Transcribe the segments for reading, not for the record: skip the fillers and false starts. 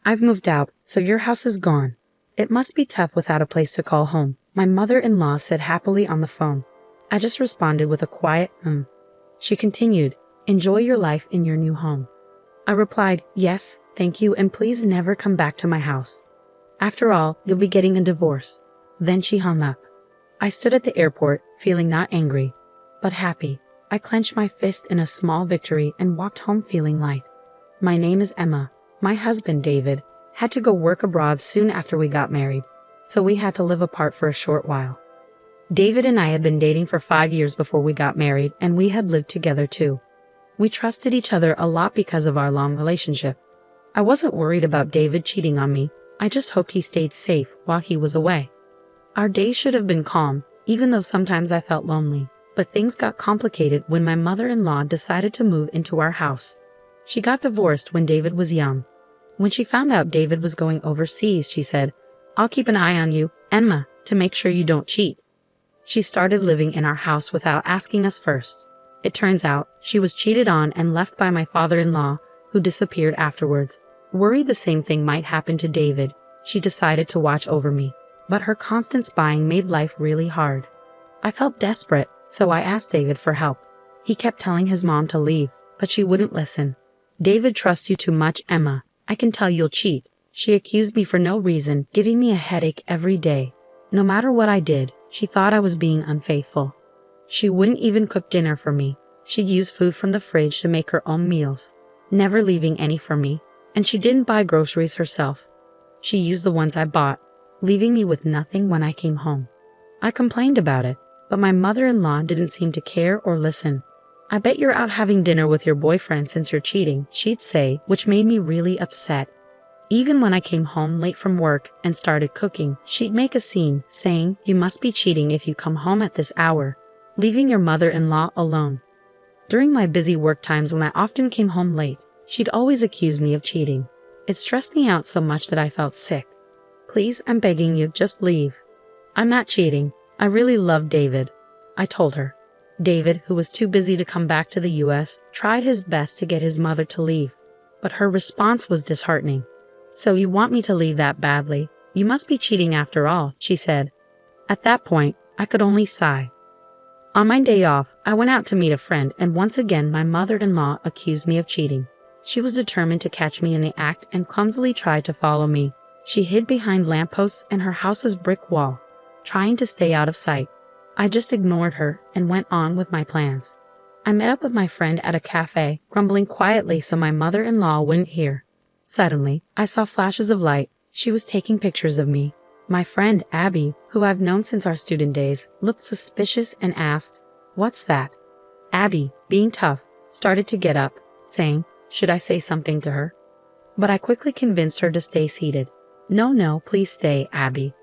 I've moved out, so your house is gone. It must be tough without a place to call home, my mother-in-law said happily on the phone. I just responded with a quiet, She continued, enjoy your life in your new home. I replied, yes, thank you, and please never come back to my house. After all, you'll be getting a divorce. Then she hung up. I stood at the airport, feeling not angry, but happy. I clenched my fist in a small victory and walked home feeling light. My name is Emma. My husband, David, had to go work abroad soon after we got married, so we had to live apart for a short while. David and I had been dating for 5 years before we got married, and we had lived together too. We trusted each other a lot because of our long relationship. I wasn't worried about David cheating on me. I just hoped he stayed safe while he was away. Our days should have been calm, even though sometimes I felt lonely. But things got complicated when my mother-in-law decided to move into our house. She got divorced when David was young. When she found out David was going overseas, she said, I'll keep an eye on you, Emma, to make sure you don't cheat. She started living in our house without asking us first. It turns out she was cheated on and left by my father-in-law, who disappeared afterwards. Worried the same thing might happen to David, she decided to watch over me. But her constant spying made life really hard. I felt desperate, so I asked David for help. He kept telling his mom to leave, but she wouldn't listen. David trusts you too much, Emma. I can tell you'll cheat. She accused me for no reason, giving me a headache every day. No matter what I did, she thought I was being unfaithful. She wouldn't even cook dinner for me. She'd use food from the fridge to make her own meals, never leaving any for me. And she didn't buy groceries herself. She used the ones I bought, leaving me with nothing when I came home. I complained about it, but my mother-in-law didn't seem to care or listen. I bet you're out having dinner with your boyfriend since you're cheating, she'd say, which made me really upset. Even when I came home late from work and started cooking, she'd make a scene, saying, you must be cheating if you come home at this hour, leaving your mother-in-law alone. During my busy work times when I often came home late, she'd always accuse me of cheating. It stressed me out so much that I felt sick. Please, I'm begging you, just leave. I'm not cheating. I really love David, I told her. David, who was too busy to come back to the US, tried his best to get his mother to leave, but her response was disheartening. So you want me to leave that badly? You must be cheating after all, she said. At that point, I could only sigh. On my day off, I went out to meet a friend, and once again my mother-in-law accused me of cheating. She was determined to catch me in the act and clumsily tried to follow me. She hid behind lampposts and her house's brick wall, trying to stay out of sight. I just ignored her and went on with my plans. I met up with my friend at a cafe, grumbling quietly so my mother-in-law wouldn't hear. Suddenly, I saw flashes of light. She was taking pictures of me. My friend, Abby, who I've known since our student days, looked suspicious and asked, "What's that?" Abby, being tough, started to get up, saying, "Should I say something to her?" But I quickly convinced her to stay seated. No, please stay, Abby."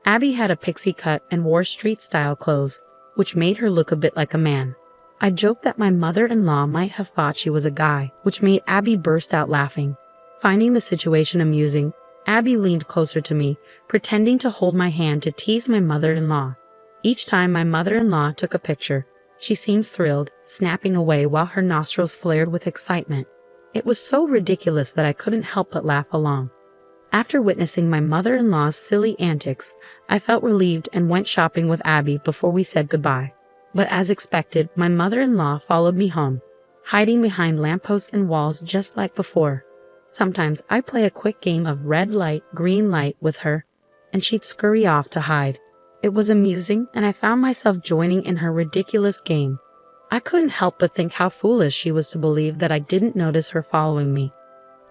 Abby had a pixie cut and wore street-style clothes, which made her look a bit like a man. I joked that my mother-in-law might have thought she was a guy, which made Abby burst out laughing. Finding the situation amusing, Abby leaned closer to me, pretending to hold my hand to tease my mother-in-law. Each time my mother-in-law took a picture, she seemed thrilled, snapping away while her nostrils flared with excitement. It was so ridiculous that I couldn't help but laugh along. After witnessing my mother-in-law's silly antics, I felt relieved and went shopping with Abby before we said goodbye. But as expected, my mother-in-law followed me home, hiding behind lampposts and walls just like before. Sometimes I'd play a quick game of red light, green light with her, and she'd scurry off to hide. It was amusing, and I found myself joining in her ridiculous game. I couldn't help but think how foolish she was to believe that I didn't notice her following me.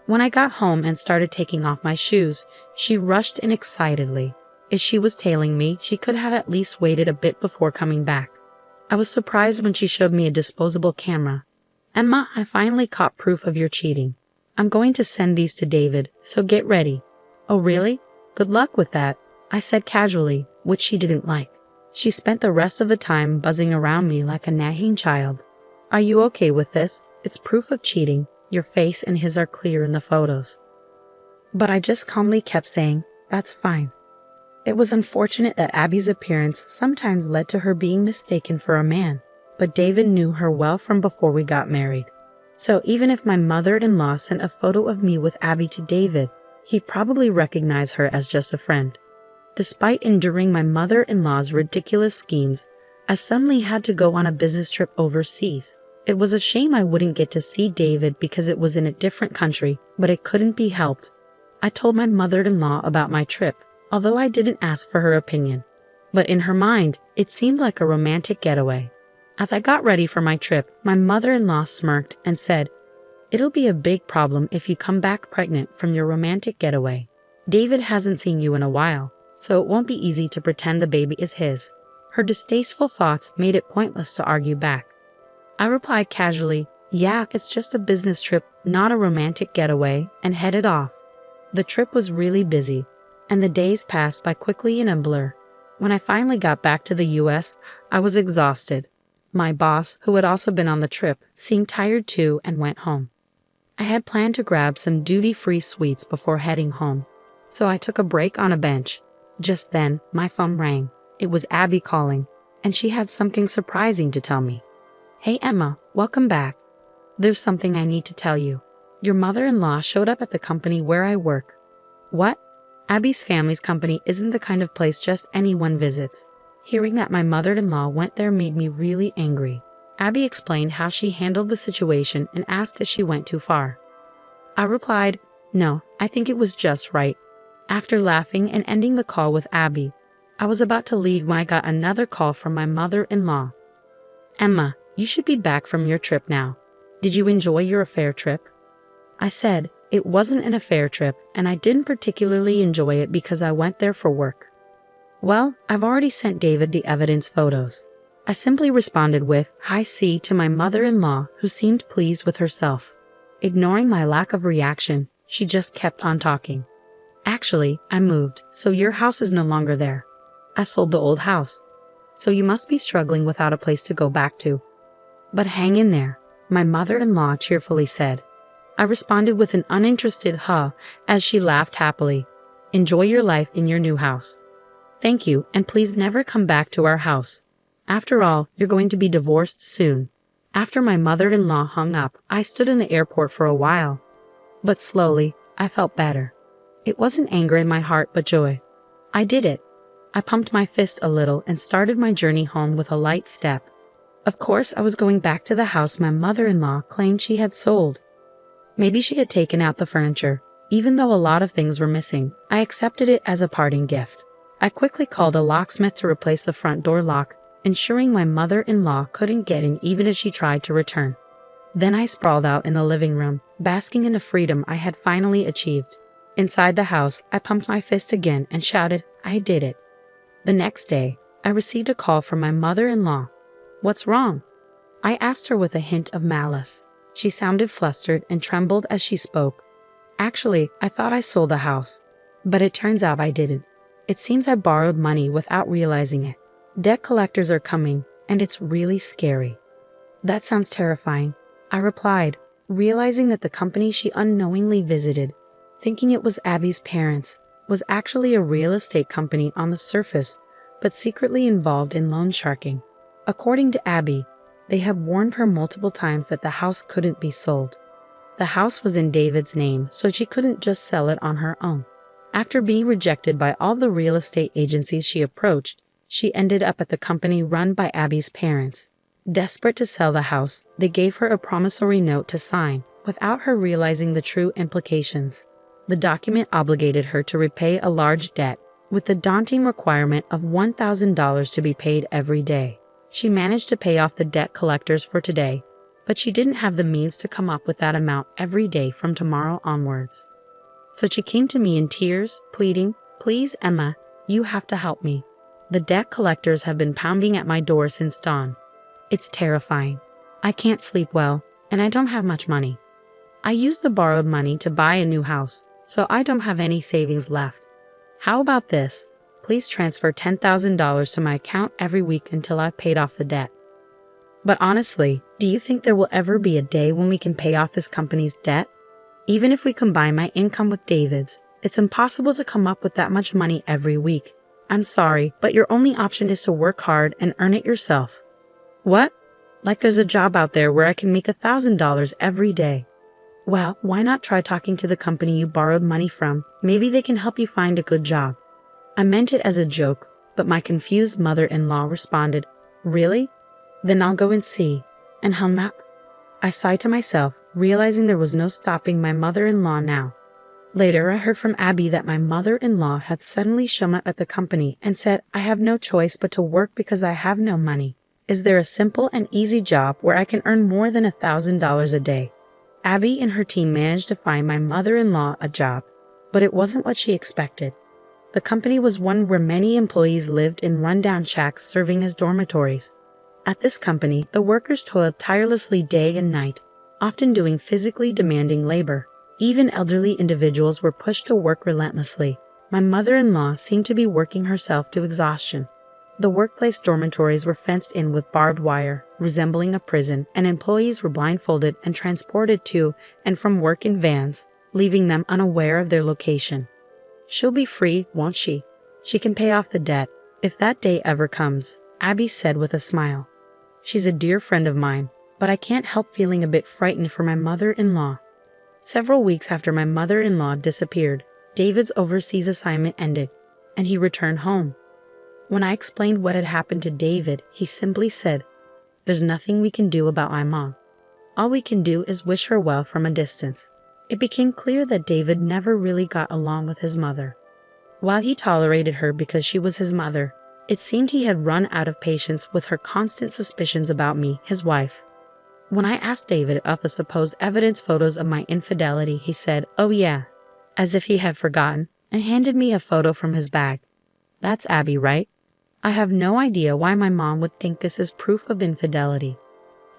When I got home and started taking off my shoes, she rushed in excitedly. If she was tailing me, she could have at least waited a bit before coming back. I was surprised when she showed me a disposable camera. "Emma, I finally caught proof of your cheating. I'm going to send these to David, so get ready." "Oh really? Good luck with that," I said casually, which she didn't like. She spent the rest of the time buzzing around me like a nagging child. "Are you okay with this? It's proof of cheating. Your face and his are clear in the photos." But I just calmly kept saying, "That's fine." It was unfortunate that Abby's appearance sometimes led to her being mistaken for a man, but David knew her well from before we got married. So even if my mother-in-law sent a photo of me with Abby to David, he'd probably recognize her as just a friend. Despite enduring my mother-in-law's ridiculous schemes, I suddenly had to go on a business trip overseas. It was a shame I wouldn't get to see David because it was in a different country, but it couldn't be helped. I told my mother-in-law about my trip, although I didn't ask for her opinion. But in her mind, it seemed like a romantic getaway. As I got ready for my trip, my mother-in-law smirked and said, "It'll be a big problem if you come back pregnant from your romantic getaway. David hasn't seen you in a while, so it won't be easy to pretend the baby is his." Her distasteful thoughts made it pointless to argue back. I replied casually, "Yeah, it's just a business trip, not a romantic getaway," and headed off. The trip was really busy, and the days passed by quickly in a blur. When I finally got back to the US, I was exhausted. My boss, who had also been on the trip, seemed tired too and went home. I had planned to grab some duty-free sweets before heading home, so I took a break on a bench. Just then, my phone rang. It was Abby calling, and she had something surprising to tell me. "Hey Emma, welcome back. There's something I need to tell you. Your mother-in-law showed up at the company where I work." "What?" Abby's family's company isn't the kind of place just anyone visits. Hearing that my mother-in-law went there made me really angry. Abby explained how she handled the situation and asked if she went too far. I replied, "No, I think it was just right." After laughing and ending the call with Abby, I was about to leave when I got another call from my mother-in-law. "Emma, you should be back from your trip now. Did you enjoy your affair trip?" I said, it wasn't an affair trip, and I didn't particularly enjoy it because I went there for work. "Well, I've already sent David the evidence photos." I simply responded with, "Hi C" to my mother-in-law, who seemed pleased with herself. Ignoring my lack of reaction, she just kept on talking. "Actually, I moved, so your house is no longer there. I sold the old house. So you must be struggling without a place to go back to. But hang in there," my mother-in-law cheerfully said. I responded with an uninterested huh as she laughed happily. "Enjoy your life in your new house. Thank you, and please never come back to our house. After all, you're going to be divorced soon." After my mother-in-law hung up, I stood in the airport for a while. But slowly, I felt better. It wasn't anger in my heart, but joy. I did it. I pumped my fist a little and started my journey home with a light step. Of course, I was going back to the house my mother-in-law claimed she had sold. Maybe she had taken out the furniture. Even though a lot of things were missing, I accepted it as a parting gift. I quickly called a locksmith to replace the front door lock, ensuring my mother-in-law couldn't get in even if she tried to return. Then I sprawled out in the living room, basking in the freedom I had finally achieved. Inside the house, I pumped my fist again and shouted, "I did it." The next day, I received a call from my mother-in-law. "What's wrong?" I asked her with a hint of malice. She sounded flustered and trembled as she spoke. "Actually, I thought I sold the house, but it turns out I didn't. It seems I borrowed money without realizing it. Debt collectors are coming, and it's really scary." "That sounds terrifying," I replied, realizing that the company she unknowingly visited, thinking it was Abby's parents, was actually a real estate company on the surface, but secretly involved in loan sharking. According to Abby, they had warned her multiple times that the house couldn't be sold. The house was in David's name, so she couldn't just sell it on her own. After being rejected by all the real estate agencies she approached, she ended up at the company run by Abby's parents. Desperate to sell the house, they gave her a promissory note to sign, without her realizing the true implications. The document obligated her to repay a large debt, with the daunting requirement of $1,000 to be paid every day. She managed to pay off the debt collectors for today, but she didn't have the means to come up with that amount every day from tomorrow onwards. So she came to me in tears, pleading, "Please, Emma, you have to help me. The debt collectors have been pounding at my door since dawn. It's terrifying. I can't sleep well, and I don't have much money. I used the borrowed money to buy a new house, so I don't have any savings left. How about this? Please transfer $10,000 to my account every week until I've paid off the debt." But honestly, do you think there will ever be a day when we can pay off this company's debt? Even if we combine my income with David's, it's impossible to come up with that much money every week. I'm sorry, but your only option is to work hard and earn it yourself. What? Like there's a job out there where I can make $1,000 every day. Well, why not try talking to the company you borrowed money from? Maybe they can help you find a good job. I meant it as a joke, but my confused mother-in-law responded, Really? Then I'll go and see, and hung up. I sighed to myself, realizing there was no stopping my mother-in-law now. Later, I heard from Abby that my mother-in-law had suddenly shown up at the company and said, I have no choice but to work because I have no money. Is there a simple and easy job where I can earn more than $1,000 a day? Abby and her team managed to find my mother-in-law a job, but it wasn't what she expected. The company was one where many employees lived in rundown shacks serving as dormitories. At this company, the workers toiled tirelessly day and night, often doing physically demanding labor. Even elderly individuals were pushed to work relentlessly. My mother-in-law seemed to be working herself to exhaustion. The workplace dormitories were fenced in with barbed wire, resembling a prison, and employees were blindfolded and transported to and from work in vans, leaving them unaware of their location. She'll be free, won't she? She can pay off the debt, if that day ever comes, Abby said with a smile. She's a dear friend of mine, but I can't help feeling a bit frightened for my mother-in-law. Several weeks after my mother-in-law disappeared, David's overseas assignment ended, and he returned home. When I explained what had happened to David, he simply said, There's nothing we can do about my mom. All we can do is wish her well from a distance. It became clear that David never really got along with his mother. While he tolerated her because she was his mother, it seemed he had run out of patience with her constant suspicions about me, his wife. When I asked David of the supposed evidence photos of my infidelity, he said, Oh yeah, as if he had forgotten, and handed me a photo from his bag. That's Abby, right? I have no idea why my mom would think this is proof of infidelity.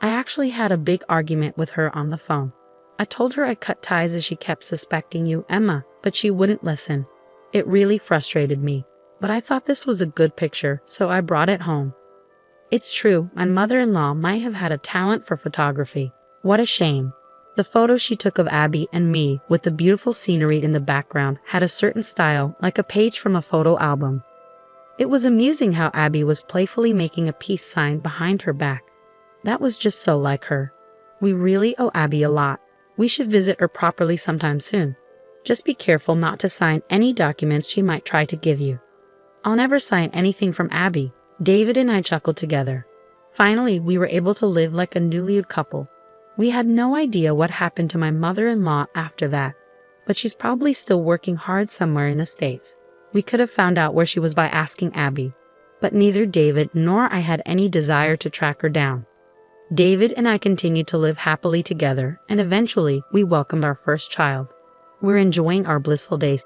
I actually had a big argument with her on the phone. I told her I cut ties as she kept suspecting you, Emma, but she wouldn't listen. It really frustrated me, but I thought this was a good picture, so I brought it home. It's true, my mother-in-law might have had a talent for photography. What a shame. The photo she took of Abby and me, with the beautiful scenery in the background, had a certain style, like a page from a photo album. It was amusing how Abby was playfully making a peace sign behind her back. That was just so like her. We really owe Abby a lot. We should visit her properly sometime soon. Just be careful not to sign any documents she might try to give you. I'll never sign anything from Abby. David and I chuckled together. Finally, we were able to live like a newlywed couple. We had no idea what happened to my mother-in-law after that, but she's probably still working hard somewhere in the States. We could have found out where she was by asking Abby, but neither David nor I had any desire to track her down. David and I continued to live happily together, and eventually we welcomed our first child. We're enjoying our blissful days.